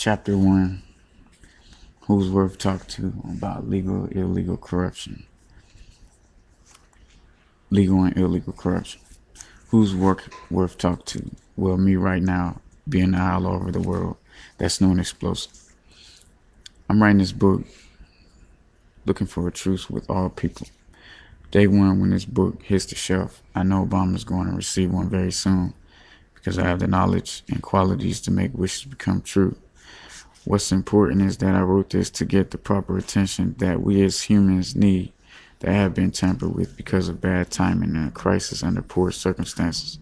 Chapter 1. Who's worth talking to about legal, illegal corruption. Legal and illegal corruption. Who's worth talking to? Well, me right now, being all over the world. That's known explosive. I'm writing this book looking for a truce with all people. Day one, when this book hits the shelf, I know Obama's going to receive one very soon because I have the knowledge and qualities to make wishes become true. What's important is that I wrote this to get the proper attention that we as humans need that have been tampered with because of bad timing and a crisis under poor circumstances,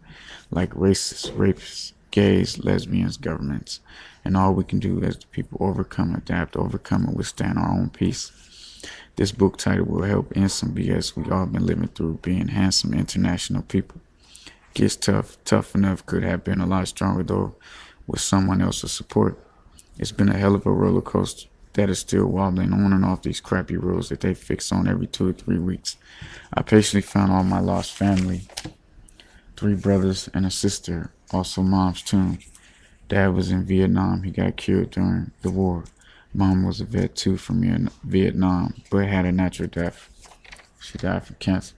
like racists, rapists, gays, lesbians, governments, and all we can do as the people overcome, adapt, overcome, and withstand our own peace. This book title will help end some BS we all been living through being handsome international people. Gets tough enough, could have been a lot stronger though with someone else's support. It's been a hell of a roller coaster that is still wobbling on and off these crappy roads that they fix on every 2 or 3 weeks. I patiently found all my lost family, 3 brothers and a sister, also mom's tomb. Dad was in Vietnam. He got killed during the war. Mom was a vet too from Vietnam, but had a natural death. She died from cancer.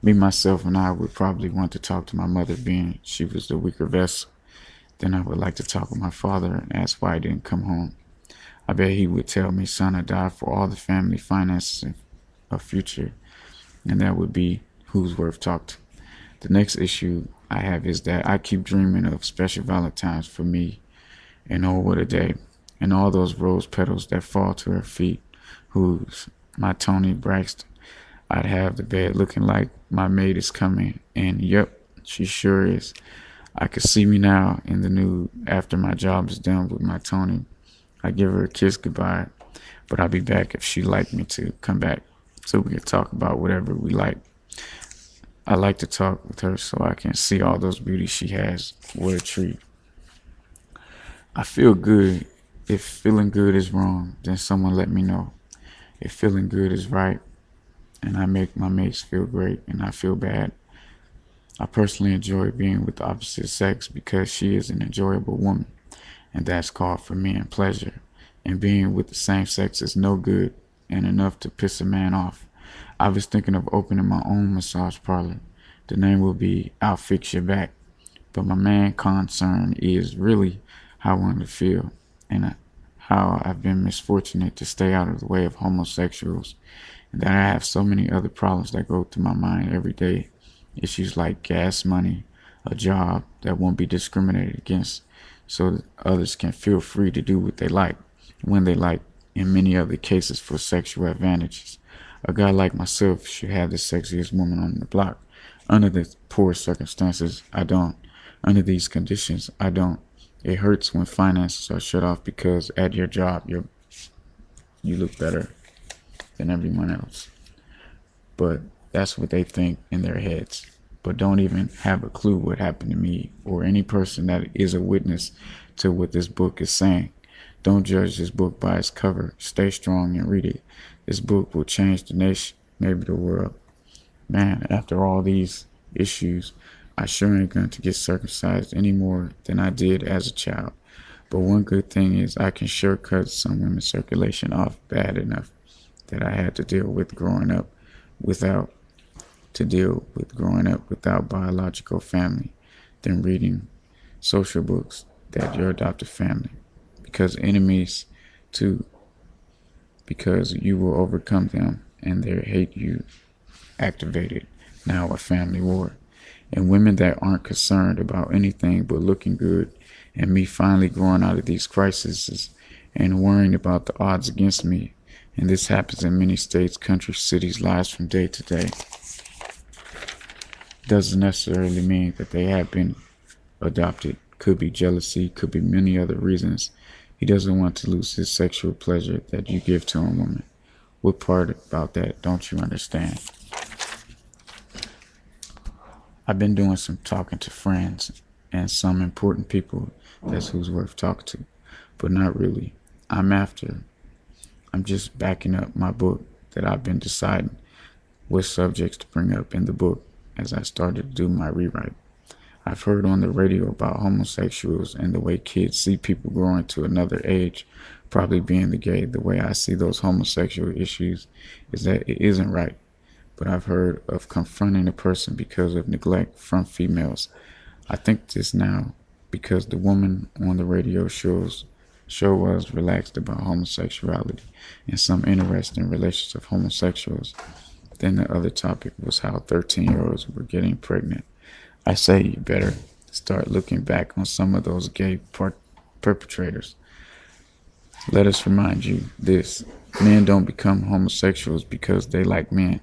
Me, myself, and I would probably want to talk to my mother, being she was the weaker vessel. Then I would like to talk with my father and ask why he didn't come home. I bet he would tell me, son, I died for all the family finances and a future, and that would be who's worth talking to. The next issue I have is that I keep dreaming of special Valentines for me, and oh, what a day. And all those rose petals that fall to her feet. Who's my Tony Braxton? I'd have the bed looking like my maid is coming, and yep, she sure is. I could see me now in the nude after my job is done with my Tony. I give her a kiss goodbye, but I'll be back if she'd like me to come back so we can talk about whatever we like. I like to talk with her so I can see all those beauties she has. What a treat. I feel good. If feeling good is wrong, then someone let me know. If feeling good is right, and I make my mates feel great and I feel bad. I personally enjoy being with the opposite sex because she is an enjoyable woman, and that's called for me and pleasure. And being with the same sex is no good and enough to piss a man off. I was thinking of opening my own massage parlor. The name will be I'll Fix Your Back. But my main concern is really how I want to feel and how I've been misfortunate to stay out of the way of homosexuals, and that I have so many other problems that go through my mind every day. Issues like gas money, a job that won't be discriminated against, so that others can feel free to do what they like, when they like, in many other cases for sexual advantages. A guy like myself should have the sexiest woman on the block. Under the poor circumstances, I don't. Under these conditions, I don't. It hurts when finances are shut off because at your job, you look better than everyone else. But that's what they think in their heads, but don't even have a clue what happened to me or any person that is a witness to what this book is saying. Don't judge this book by its cover. Stay strong and read it. This book will change the nation, maybe the world. Man, after all these issues, I sure ain't going to get circumcised any more than I did as a child. But one good thing is I can sure cut some women's circulation off bad enough that I had to deal with growing up without biological family than reading social books that your adopted family. Because enemies too, because you will overcome them and their hate you activated. Now a family war. And women that aren't concerned about anything but looking good, and me finally growing out of these crises and worrying about the odds against me. And this happens in many states, countries, cities, lives from day to day. Doesn't necessarily mean that they have been adopted. Could be jealousy, could be many other reasons. He doesn't want to lose his sexual pleasure that you give to a woman. What part about that don't you understand? I've been doing some talking to friends and some important people. That's who's worth talking to, but not really. I'm just backing up my book that I've been deciding what subjects to bring up in the book as I started to do my rewrite. I've heard on the radio about homosexuals and the way kids see people growing to another age, probably being the gay. The way I see those homosexual issues is that it isn't right. But I've heard of confronting a person because of neglect from females. I think this now because the woman on the radio show was relaxed about homosexuality and some interest in relations of homosexuals. Then the other topic was how 13-year-olds were getting pregnant. I say you better start looking back on some of those gay perpetrators. Let us remind you this. Men don't become homosexuals because they like men.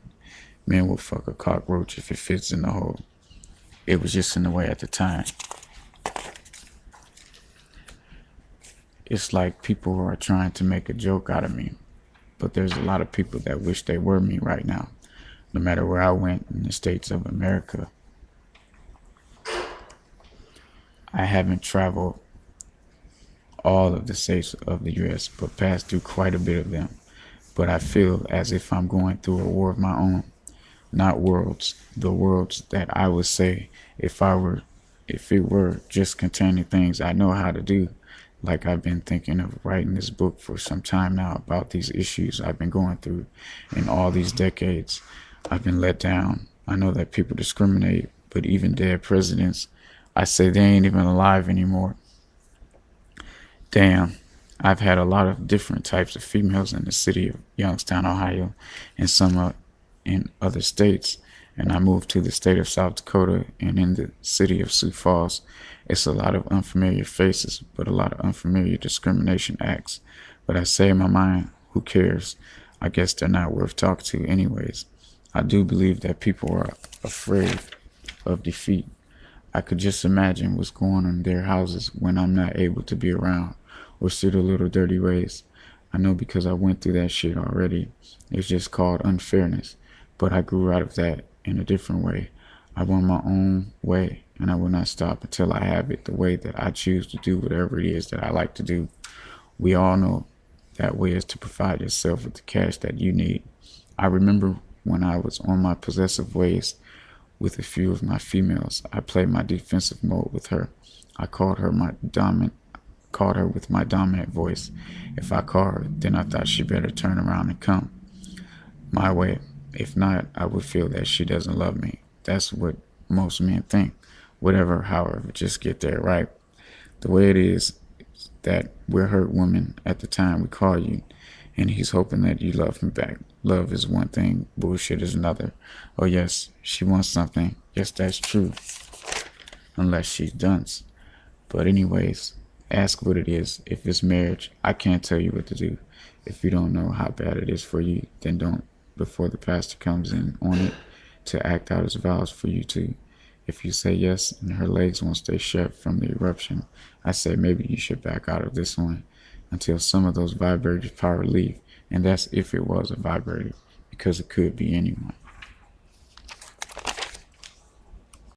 Men will fuck a cockroach if it fits in the hole. It was just in the way at the time. It's like people are trying to make a joke out of me. But there's a lot of people that wish they were me right now. No matter where I went in the States of America. I haven't traveled all of the states of the U.S., but passed through quite a bit of them. But I feel as if I'm going through a war of my own. Not worlds, the worlds that I would say if it were just containing things I know how to do. Like I've been thinking of writing this book for some time now about these issues I've been going through in all these decades. I've been let down. I know that people discriminate, but even dead presidents, I say they ain't even alive anymore. Damn, I've had a lot of different types of females in the city of Youngstown, Ohio, and some in other states. And I moved to the state of South Dakota, and in the city of Sioux Falls, it's a lot of unfamiliar faces, but a lot of unfamiliar discrimination acts. But I say in my mind, who cares? I guess they're not worth talking to anyways. I do believe that people are afraid of defeat. I could just imagine what's going on in their houses when I'm not able to be around or see the little dirty ways. I know because I went through that shit already. It's just called unfairness. But I grew out of that in a different way. I want my own way, and I will not stop until I have it the way that I choose to do whatever it is that I like to do. We all know that way is to provide yourself with the cash that you need. I remember when I was on my possessive ways with a few of my females, I played my defensive mode with her. I called her with my dominant voice. If I called her, then I thought she better turn around and come my way. If not, I would feel that she doesn't love me. That's what most men think. Whatever, however, just get there right. The way it is that we're hurt women at the time we call you, and he's hoping that you love him back. Love is one thing, bullshit is another. Oh yes, she wants something. Yes, that's true. Unless she's dunce. But anyways, ask what it is. If it's marriage, I can't tell you what to do. If you don't know how bad it is for you, then don't. Before the pastor comes in on it to act out his vows for you to. If you say yes and her legs won't stay shut from the eruption, I say maybe you should back out of this one until some of those vibrators power leave. And that's if it was a vibrator, because it could be anyone.